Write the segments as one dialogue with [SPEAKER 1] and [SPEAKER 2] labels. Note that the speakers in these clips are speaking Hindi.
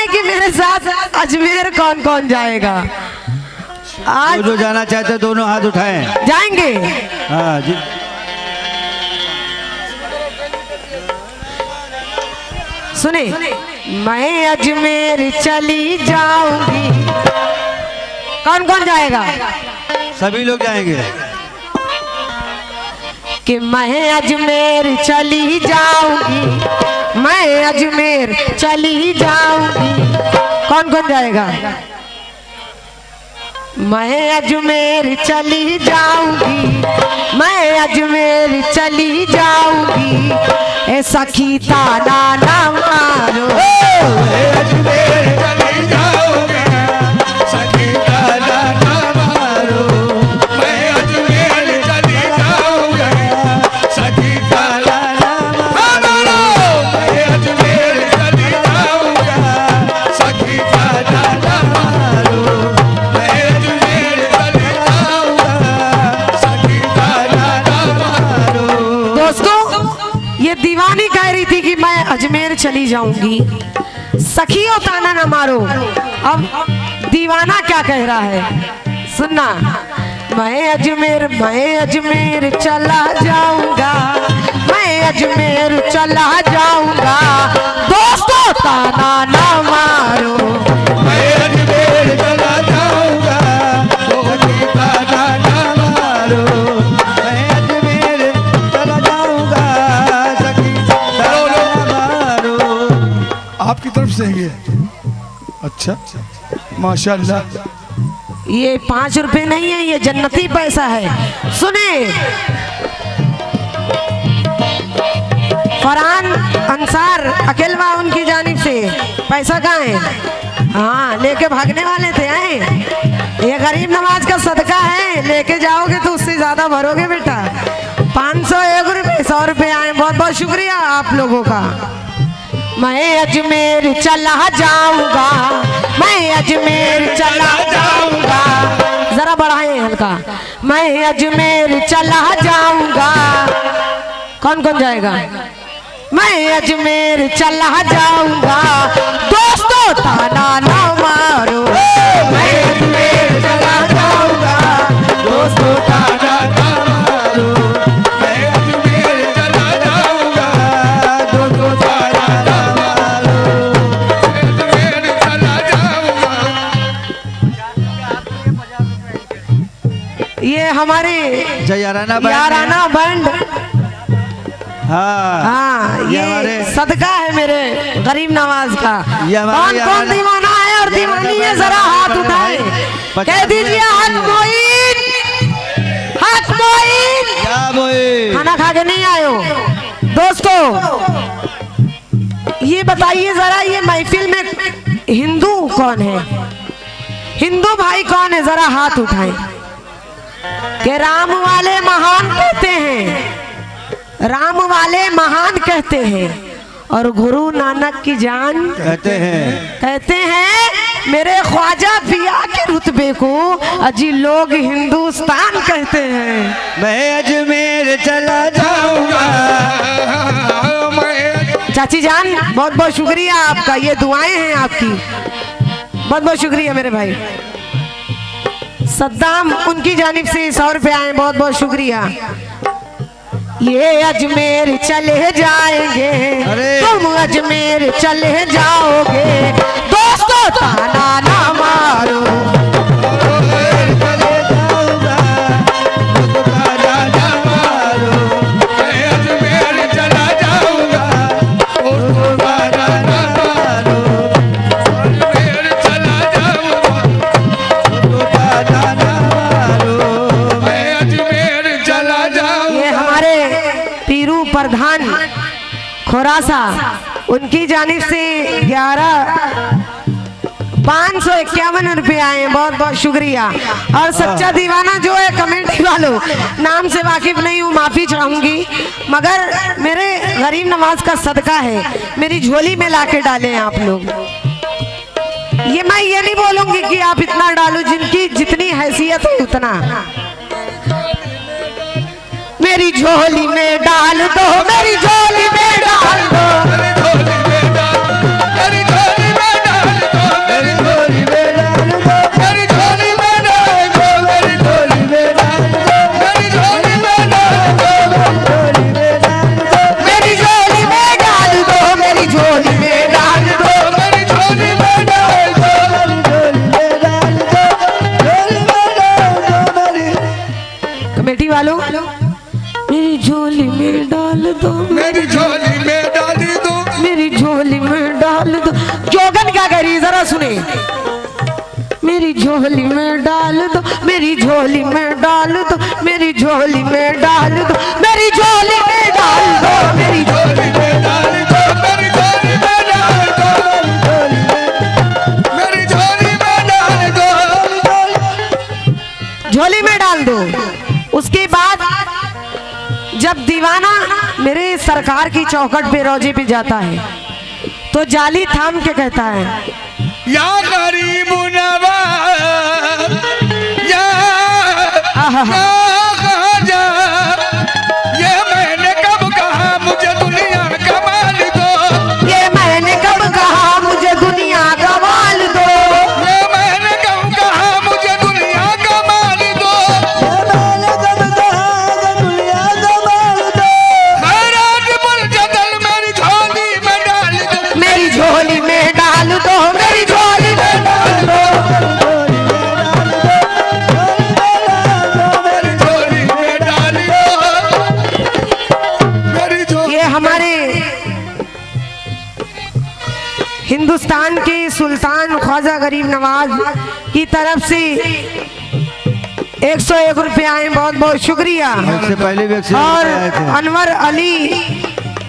[SPEAKER 1] कि मेरे साथ अजमेर कौन कौन जाएगा? आज
[SPEAKER 2] जो जाना चाहते हैं दोनों हाथ उठाएं।
[SPEAKER 1] जाएंगे?
[SPEAKER 2] हाँ जी।
[SPEAKER 1] सुने, मैं अजमेर चली जाऊंगी। कौन कौन जाएगा?
[SPEAKER 2] सभी लोग जाएंगे।
[SPEAKER 1] कि मैं अजमेर चली जाऊंगी, मैं अजमेर चली जाऊंगी। कौन कौन जाएगा? मैं अजमेर चली जाऊंगी, मैं अजमेर चली जाऊंगी। ए सखी ताना ना मारो,
[SPEAKER 2] अजमेर चली जाऊंगा, सखी ताना ना मारो। मैं अजमेर चली जाऊंगा, सखी ताना ना मारो। मैं अजमेर चली जाऊंगा, सखी ताना ना मारो। मैं अजमेर चली जाऊंगा, सखी ताना ना मारो।
[SPEAKER 1] दोस्तों ये दीवानी कह रही थी कि मैं अजमेर चली जाऊंगी, सखियों ताना ना मारो। अब दीवाना क्या कह रहा है सुनना। मैं अजमेर चला जाऊंगा, मैं अजमेर चला जाऊंगा। दोस्तों ताना ना मारो,
[SPEAKER 2] मैं अजमेर चला जाऊंगा, सखी ताना ना मारो। मैं अजमेर चला जाऊंगा, सखी ताना ना मारो।
[SPEAKER 3] आपकी तरफ से है ये? अच्छा, माशाल्लाह।
[SPEAKER 1] ये 5 रुपए नहीं है, ये जन्नती पैसा है। सुने, फरहान अंसार अकेलवा उनकी जानिब से पैसा कहाँ है? हाँ लेके भागने वाले थे। हैं ये गरीब नवाज का सदका है, लेके जाओगे तो उससे ज्यादा भरोगे बेटा। 500, 1 रुपये, 100 रुपये आए। बहुत बहुत शुक्रिया आप लोगों का। मैं अजमेर चला जाऊंगा, मैं अजमेर चला जाऊंगा। जरा बढ़ाएं हल्का। मैं अजमेर चला जाऊंगा। कौन कौन जाएगा? मैं अजमेर चला जाऊंगा। दोस्तों ताना ना मारो, मैं अजमेर चला जाऊंगा।
[SPEAKER 2] दोस्तों ताना ना मारो। मैं अजमेर चला जाऊंगा, दोस्तों ताना ना मारो। अजमेर चला जाऊंगा।
[SPEAKER 1] ये हमारे
[SPEAKER 2] याराना
[SPEAKER 1] बैंड।
[SPEAKER 2] हाँ
[SPEAKER 1] हाँ ये सदका है मेरे गरीब नवाज का। कौन कौन दीवाना है और दीवानी है? जरा हाथ उठाए, कह दीजिए हक मोइन, हक मोइन।
[SPEAKER 2] क्या मोइन?
[SPEAKER 1] खाना खा के नहीं आए हो? दोस्तों ये बताइए जरा, ये महफिल में हिंदू कौन है? हिंदू भाई कौन है? जरा हाथ उठाएं। कि राम वाले महान कहते हैं, राम वाले महान कहते हैं और गुरु नानक की जान कहते हैं। मेरे ख्वाजा पिया के रुतबे को अजी लोग हिंदुस्तान कहते हैं।
[SPEAKER 2] मैं अजमेर चला जाऊंगा।
[SPEAKER 1] चाची जान बहुत बहुत शुक्रिया आपका, ये दुआएं हैं आपकी। बहुत बहुत शुक्रिया मेरे भाई। सद्दाम उनकी जानिब से 100 रुपये आए। बहुत बहुत शुक्रिया। ये अजमेर चले जाएंगे, तुम अजमेर चले जाओगे। दोस्तों ताना ना मारो,
[SPEAKER 2] चले जाऊंगा, दोस्तों ताना ना मारो। मैं अजमेर चला जाऊंगा, दोस्तों ताना ना मारो। अजमेर चला जाऊंगा, दोस्तों ताना ना मारो। मैं अजमेर चला जाऊंगा।
[SPEAKER 1] ये हमारे पीरू प्रधान खोरासा उनकी जानिब से 551 रुपये आए। बहुत बहुत शुक्रिया। और सच्चा दीवाना जो है कमेंट वालों, नाम से वाकिफ नहीं हूँ, माफी चाहूंगी, मगर मेरे गरीब नवाज का सदका है, मेरी झोली में लाके डालें आप लोग। ये मैं ये नहीं बोलूंगी कि आप इतना डालो, जिनकी जितनी हैसियत है उतना। मेरी झोली में डाल दो, मेरी झोली में डाल दो,
[SPEAKER 2] मेरी झोली में डाल
[SPEAKER 1] सुने। मेरी झोली में डाल दो, मेरी झोली में डाल दो, मेरी झोली में डाल दो, मेरी झोली में डाल दो, मेरी झोली में डाल दो,
[SPEAKER 2] मेरी झोली में डाल दो, मेरी झोली में डाल दो,
[SPEAKER 1] झोली में डाल दो। उसके बाद जब दीवाना मेरे सरकार की चौखट पे रोजे पे जाता है तो जाली थाम के कहता है,
[SPEAKER 2] या गरीब नवाज या ख्वाजा, ये मैंने कब कहा मुझे दुनिया का माल दो,
[SPEAKER 1] ये मैंने कब कहा मुझे दुनिया का माल दो,
[SPEAKER 2] ये मैंने कब कहा मुझे दुनिया का माल दो, खैरात मुलजदल मेरी झोली में डाल दो,
[SPEAKER 1] मेरी झोली में डाल दो, मेरी झोली में डाल दो।
[SPEAKER 2] मेरी झोली में डाल दो, मेरी झोली।
[SPEAKER 1] ये हमारे हिंदुस्तान के सुल्तान ख्वाजा गरीब नवाज की तरफ से 101 रुपये आए, बहुत बहुत शुक्रिया।
[SPEAKER 4] से पहले भी
[SPEAKER 1] और अनवर अली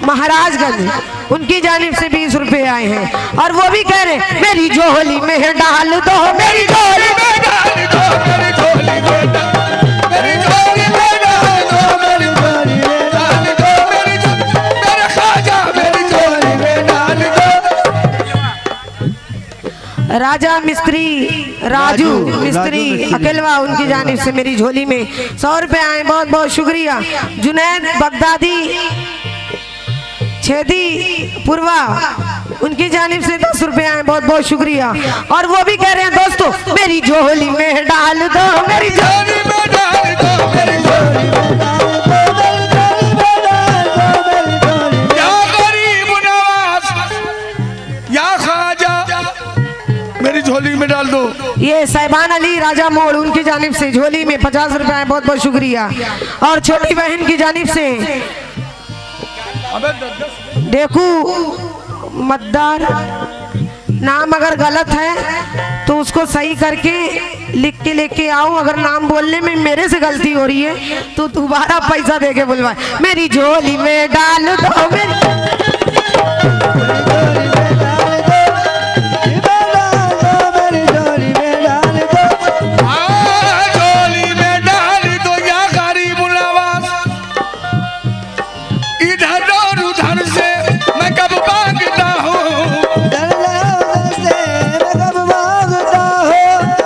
[SPEAKER 1] महाराजगंज उनकी जानिब से 20 रुपये आए हैं और वो भी कह रहे हैं, मेरी झोली में डाल दो, मेरी झोली में
[SPEAKER 2] डाल दो, मेरी झोली में डाल, मेरी झोली में डाल दो, मेरी झोली में डाल दो, मेरी झोली, मेरे ख्वाजा मेरी झोली में डाल दो।
[SPEAKER 1] राजा मिस्त्री राजू मिस्त्री अकेलवा उनकी जानिब से मेरी झोली में 100 रुपये आए, बहुत बहुत शुक्रिया। जुनैद बगदादी छेदी पूर्वा उनकी जानिब से 10 रुपये आए, बहुत बहुत शुक्रिया। और वो भी कह रहे हैं, दोस्तों मेरी झोली में डाल दो, मेरी झोली
[SPEAKER 2] झोली में डाल दो, मेरी झोली में डाल दो, या गरीब नवाज या ख्वाजा मेरी झोली में डाल दो।
[SPEAKER 1] ये साहिबान अली राजा मोड़ उनकी जानिब से झोली में 50 रुपये आए, बहुत बहुत शुक्रिया। और छोटी बहन की जानिब से देखू मतदार नाम अगर गलत है तो उसको सही करके लिख के लेके आओ, अगर नाम बोलने में मेरे से गलती हो रही है तो दोबारा पैसा दे के बुलवाए। मेरी झोली में डाल दो,
[SPEAKER 2] झोली में डाल दो, या गरीब नवाज इधर और उधर से मैं कब मांगता हूँ,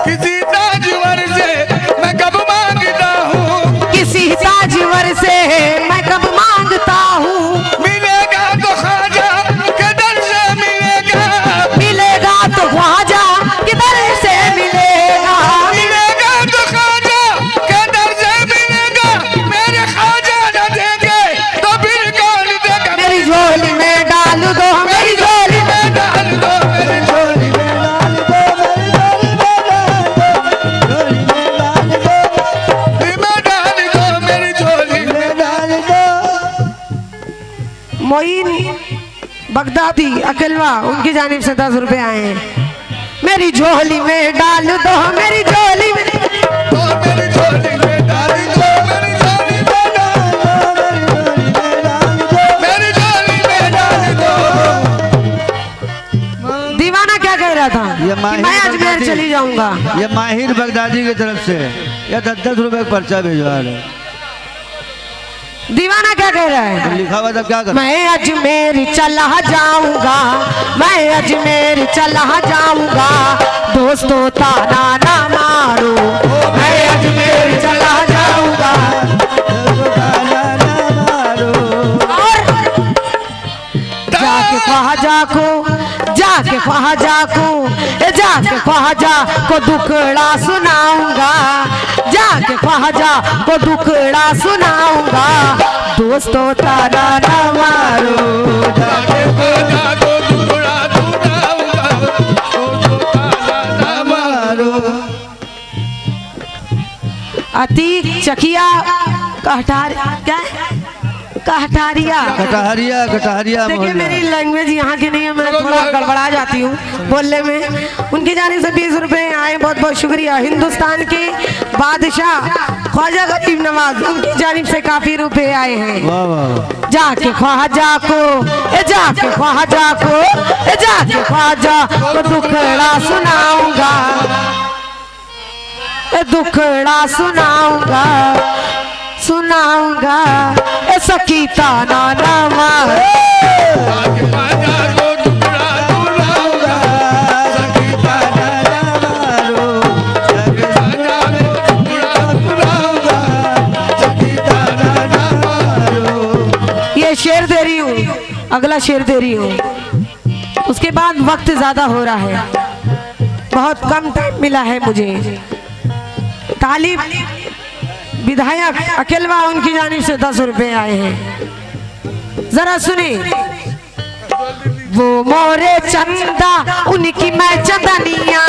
[SPEAKER 2] किसी ताजवर से मैं कब मांगता हूँ,
[SPEAKER 1] किसी ताजवर से मैं कब मांगता हूँ,
[SPEAKER 2] मिलेगा तो ख्वाजा के दर से मिलेगा,
[SPEAKER 1] मिलेगा तो ख्वाजा किधर से मिलेगा,
[SPEAKER 2] मिलेगा तो ख्वाजा के दर से मिलेगा, मेरे ख्वाजा न देंगे तो फिर कौन देगा।
[SPEAKER 1] मेरी झोली में डाल दो, मेरी झोली में
[SPEAKER 2] डाल दो, मेरी झोली में डाल दो, मेरी झोली में डाल दो।
[SPEAKER 1] मोइन बगदादी अकेलवा उनकी जानिब से 10 रुपये आए हैं। मेरी झोली में डाल दो, मेरी झोली में
[SPEAKER 2] मेरी झोली में डाल दो, मेरी झोली में डाल दो, मेरी झोली में डाल दो।
[SPEAKER 1] दीवाना क्या कह रहा था
[SPEAKER 4] ये
[SPEAKER 1] कि
[SPEAKER 4] माहिर
[SPEAKER 1] मैं अजमेर
[SPEAKER 4] बगदादी।
[SPEAKER 1] चली जाऊंगा।
[SPEAKER 4] ये माहिर बगदादी की तरफ से या 10-10 रुपए का पर्चा भिजवा रहे।
[SPEAKER 1] दीवाना क्या कह रहा है,
[SPEAKER 4] लिखा हुआ था क्या कर
[SPEAKER 1] मैं अजमेर चला जाऊंगा, मैं अजमेर चला जाऊंगा, दोस्तों ताना ना मारो, मैं अजमेर चला जाऊंगा। और जाके ख्वाजा को दुखड़ा सुनाऊंगा, जाके ख्वाजा को दुखड़ा सुनाऊंगा, दोस्तों ताना ना मारो,
[SPEAKER 2] जाके ख्वाजा को दुखड़ा सुनाऊंगा, दोस्तों ताना ना मारो।
[SPEAKER 1] अतीक चकिया कहटार क्या है? कहटारिया।
[SPEAKER 4] कटहरिया कटहरिया
[SPEAKER 1] देखिए
[SPEAKER 4] मोहल्ला।
[SPEAKER 1] मेरी लैंग्वेज यहाँ की नहीं है, मैं थोड़ा गड़बड़ा जाती हूँ बोलने में। उनकी जाने से 20 रुपए आए, बहुत बहुत शुक्रिया। हिंदुस्तान के बादशाह ख्वाजा गरीब नवाज, उनकी जानिब से काफी रुपए आए हैं।
[SPEAKER 4] वाह वाह।
[SPEAKER 1] जाके ख्वाजा को जाके ख्वाजा को जाके ख्वाजा को दुखड़ा सुनाऊंगा, दुखड़ा सुनाऊंगा सुनाऊंगा ए सकीता नाना माँ।
[SPEAKER 2] ख्वाजा को दुखड़ा सुनाऊंगा, सकीता नाना मारो। ख्वाजा को दुखड़ा सुनाऊंगा, सकीता नाना मारो।
[SPEAKER 1] ये शेर दे रही हूँ, अगला शेर दे रही हूँ। उसके बाद वक्त ज्यादा हो रहा है, बहुत कम टाइम मिला है मुझे। तालिब विधायक अकेलवा, उनकी जानिब से 10 रुपए आए हैं, जरा सुने। वो मोरे चंदा उनकी मैं चंदनिया,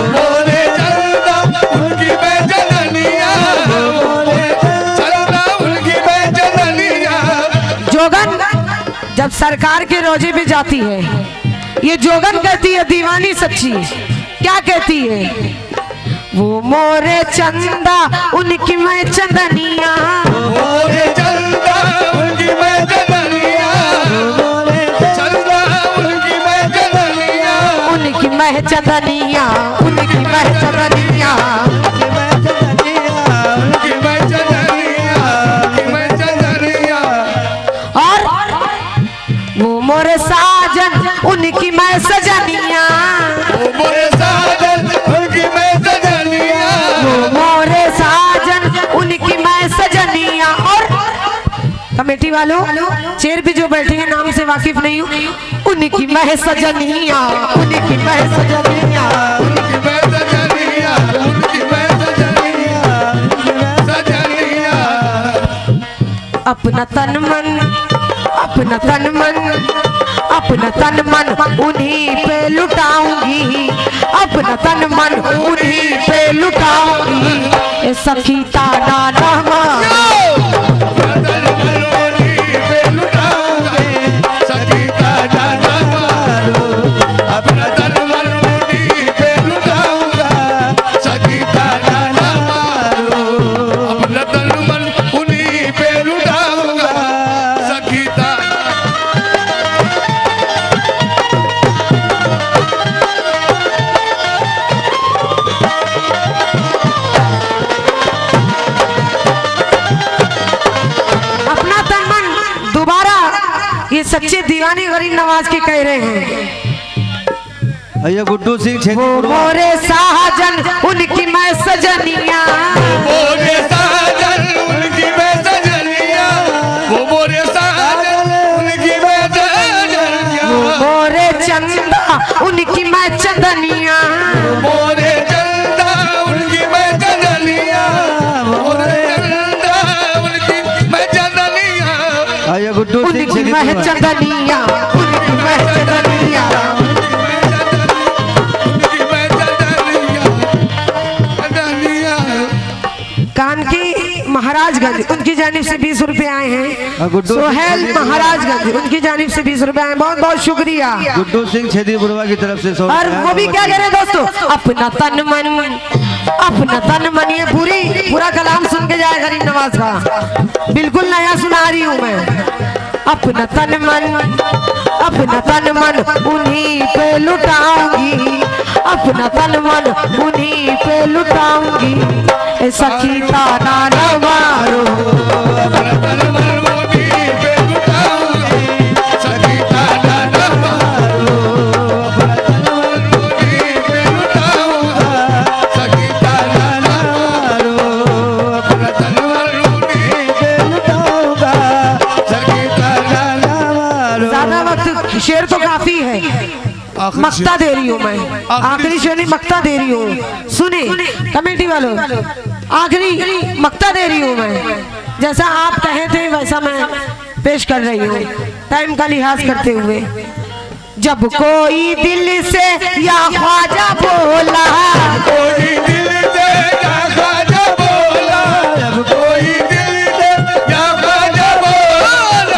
[SPEAKER 2] मोरे चंदा उनकी मैं जननिया, मोरे चंदा उनकी मैं जननिया।
[SPEAKER 1] जोगन जब सरकार के रोजे पे जाती है, ये जोगन कहती है दीवानी सच्ची, क्या कहती है? वो मोरे चंदा उनकी मैं चंदनिया,
[SPEAKER 2] मोरे चंदा उनकी मैं जननिया, मोरे चंदा उनकी मैं जननिया,
[SPEAKER 1] उनकी मैं चंदनिया, उनकी मैं चंदनिया।
[SPEAKER 2] उनकी मैं जननिया, उनकी मैं जननिया।
[SPEAKER 1] और वो मोरे साजन उनकी मैं सजनिया,
[SPEAKER 2] वो मोरे साजन उनकी मैं सजनिया,
[SPEAKER 1] वो मोरे साजन उनकी मैं सजनिया। और कमेटी वालों, चेयर पे जो बैठे हैं नाम से वाकिफ नहीं हूँ, उनकी मैं सजनिया, उनकी मैं सजनिया।
[SPEAKER 2] उनकी मैं सजनिया, उनकी मैं सजनिया, सजनिया।
[SPEAKER 1] अपना तन मन, अपना तन मन, अपना तन मन उन्हीं पे लुटाऊंगी, अपना तन मन उन्हीं पे लुटाऊंगी ए सखी ताना नामा।
[SPEAKER 2] बदल मरोनी पे लुटाऊंगे, सकीता नाना मारो। अपना तन मरोनी पे लुटाऊंगा, सकीता नाना मारो। अपना तन मन उन्हीं पे लुटाऊंगा, सकीता।
[SPEAKER 1] अपना तन मन दोबारा ये सच्चे दीवाने गरीब नवाज के कह रहे हैं।
[SPEAKER 4] भैया गुड्डू सिंह
[SPEAKER 1] वो
[SPEAKER 4] छेदी।
[SPEAKER 1] मोरे साजन उनकी मैं सजनिया,
[SPEAKER 2] मोरे साजन उनकी मैं सजनिया, वो मोरे साजन उनकी मैं सजनिया,
[SPEAKER 1] मोरे चंदा उनकी मैं चंदनिया,
[SPEAKER 2] मोरे चंदा उनकी मैं जननिया, मोरे चंदा उनकी मैं जननिया।
[SPEAKER 4] भैया गुड्डू सिंह
[SPEAKER 1] उनकी
[SPEAKER 4] छेदी।
[SPEAKER 1] मैं चंदनिया, उनकी मैं चंदनिया।
[SPEAKER 2] उनकी मैं जननिया, जननिया।
[SPEAKER 1] कानकी महाराजगंज, उनकी जानिब से 20 रुपए आए हैं।
[SPEAKER 4] गुड्डू
[SPEAKER 1] सोहेल महाराजगंज, उनकी जानिब से 20 रुपए आए, बहुत बहुत शुक्रिया।
[SPEAKER 4] गुड्डू सिंह छेदी बुरवा की तरफ से 100
[SPEAKER 1] और वो भी क्या कह रहे हैं दोस्तों, अपना तन मन, अपना तन मन। ये पूरा कलाम सुन के जाए गरीब नवाज का, बिल्कुल नया सुना रही हूँ मैं। अपना तन मन, अपना तन मन उन्हीं पे लुटाऊंगी, अपना तन मन उन्हीं पे लुटाऊंगी ए सखी ताना न मारो।
[SPEAKER 2] अपना तन मन उन्हीं पे लुटाऊंगे, सकीता नाना मारो। अपना तन मन उन्हीं पे लुटाऊंगा, सकीता नाना मारो। अपना तन मन उन्हीं पे लुटाऊंगा, सकीता नाना मारो।
[SPEAKER 1] ज्यादा वक्त शेर तो काफी है,
[SPEAKER 3] आखिरी
[SPEAKER 1] मक्ता दे रही हूँ मैं, आखिरी शेर नहीं मक्ता दे रही हूँ। सुने कमेटी वालों, आखिरी मक्ता दे रही हूँ मैं, जैसा आप कहे थे वैसा मैं पेश कर रही हूँ, टाइम का लिहाज करते हुए। जब कोई दिल से या ख्वाजा बोला,
[SPEAKER 2] कोई दिल से या ख्वाजा बोला, जब कोई दिल से या ख्वाजा बोला,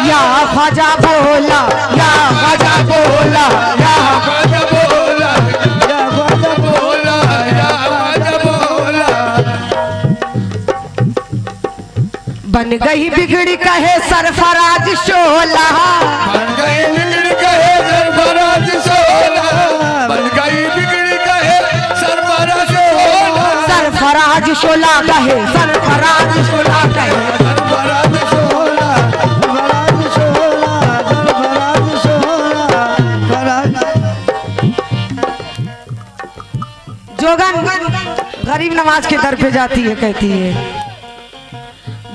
[SPEAKER 1] बन गई बिगड़ी कहे सरफराज शोला,
[SPEAKER 2] बन गई बिगड़ी कहे सरफराज शोला, बन गई बिगड़ी कहे सरफराज शोला,
[SPEAKER 1] सरफराज शोला कहे, सरफराज शोला कहे,
[SPEAKER 2] सरफराज शोला,
[SPEAKER 4] फराज शोला, फराज शोला, फराज।
[SPEAKER 1] जोगन गरीब नवाज के दर पे जाती है, कहती है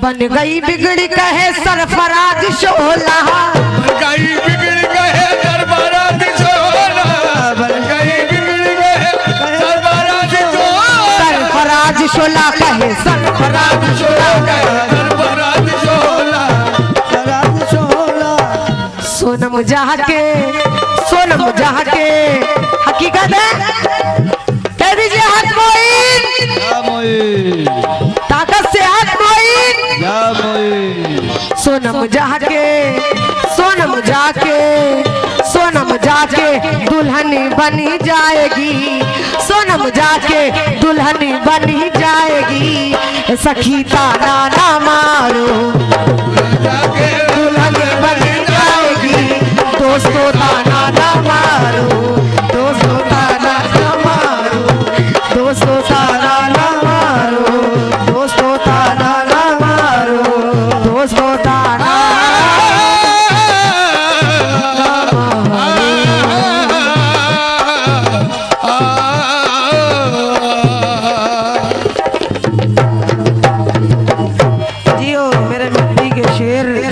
[SPEAKER 1] बन गई बिगड़ी कहे सरफराज शोला,
[SPEAKER 2] बन गई बिगड़ी कहे सरफराज शोला, बन गई बिगड़ी कहे सरफराज शोला,
[SPEAKER 1] सरफराज शोला कहे, सरफराज शोला कहे,
[SPEAKER 2] सरफराज शोला,
[SPEAKER 4] फराज शोला।
[SPEAKER 1] सोनम जहाँ के, सोनम जहाँ के हकीकत है, कह दीजिए हाथ मोइन,
[SPEAKER 4] या मोइन,
[SPEAKER 1] ताकत से हाथ मोइन।
[SPEAKER 4] या मोइन।
[SPEAKER 1] सोनम जाके, सोनम जाके, सोनम जाके दुल्हनी बनी जाएगी, सोनम जाके दुल्हनी बनी जाएगी, सखी ताना ना मारो दुल्हनी बनी जाएगी, दोस्तों ताना ना मारो।